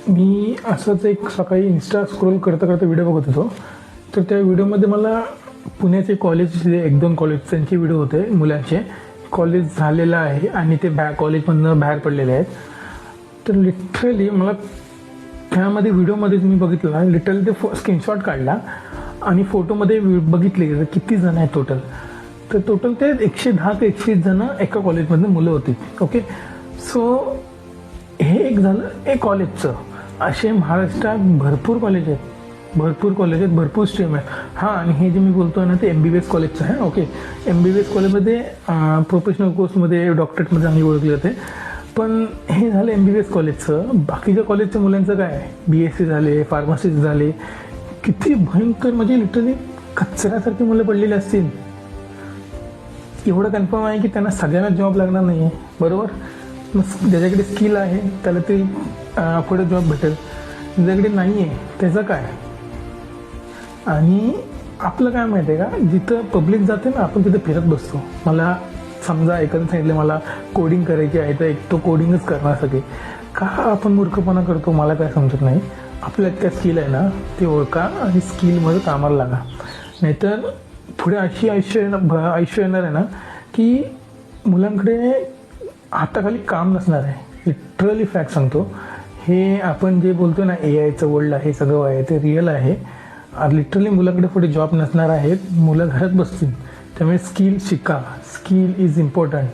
मी असंच एक सकाळी इन्स्टा स्क्रोल करता करता व्हिडिओ बघत होतो. तर त्या व्हिडिओमध्ये मला पुण्याचे कॉलेज, एक दोन कॉलेज त्यांचे व्हिडिओ होते. मुलांचे कॉलेज झालेलं आहे आणि ते कॉलेजमधून बाहेर पडलेले आहेत. तर लिटरली मला त्यामध्ये व्हिडिओमध्ये तुम्ही बघितलं, लिटरली ते स्क्रीनशॉट काढला आणि फोटोमध्ये बघितले तर किती जण आहेत टोटल. तर टोटल ते 110 ते 120 जण एका कॉलेजमधून मुलं होती. ओके, सो हे एक झालं एक कॉलेजचं. असे महाराष्ट्रात भरपूर कॉलेज आहेत, भरपूर स्ट्रीम आहेत. हां, आणि हे जे मी बोलतो ना ते MBBS कॉलेजचं आहे. ओके, MBBS कॉलेजमध्ये प्रोफेशनल कोर्समध्ये डॉक्टरेटमध्ये आम्ही ओळखले जाते. पण हे झालं MBBS कॉलेजचं. बाकीच्या कॉलेजच्या मुलांचं काय आहे, BSc झाले, फार्मसिस्ट झाले, किती भयंकर म्हणजे लिटरली कचऱ्यासारखी मुलं पडलेली असतील. एवढं कन्फर्म आहे की त्यांना सगळ्यांना जॉब लागणार नाही आहे, बरोबर. मग ज्याच्याकडे स्किल आहे त्याला ते पुढे जॉब भेटेल, ज्याच्याकडे नाही आहे त्याचं काय. आणि आपलं काय माहिती आहे का, जिथं पब्लिक जाते ना आपण तिथं फिरत बसतो. मला समजा एखादं सांगितलं मला कोडिंग करायची आहे तर एक तो कोडिंगच करणार सगळे. का आपण मूर्खपणा करतो मला काय समजत नाही. आपल्यात काय स्किल आहे ना ते ओळखा आणि स्किलमध्ये कामाला लागा. नाहीतर पुढे अशी आयुष्य येणार आहे ना की मुलांकडे हाताखाली काम नसणार आहे. लिटरली फॅक्ट सांगतो. हे आपण जे बोलतो ना AIचं वर्ल्ड आहे, सगळं आहे ते रिअल आहे. लिटरली मुलांकडे पुढे जॉब नसणार आहेत, मुलं घरात बसतील. त्यामुळे स्किल शिका, स्किल इज इम्पॉर्टंट.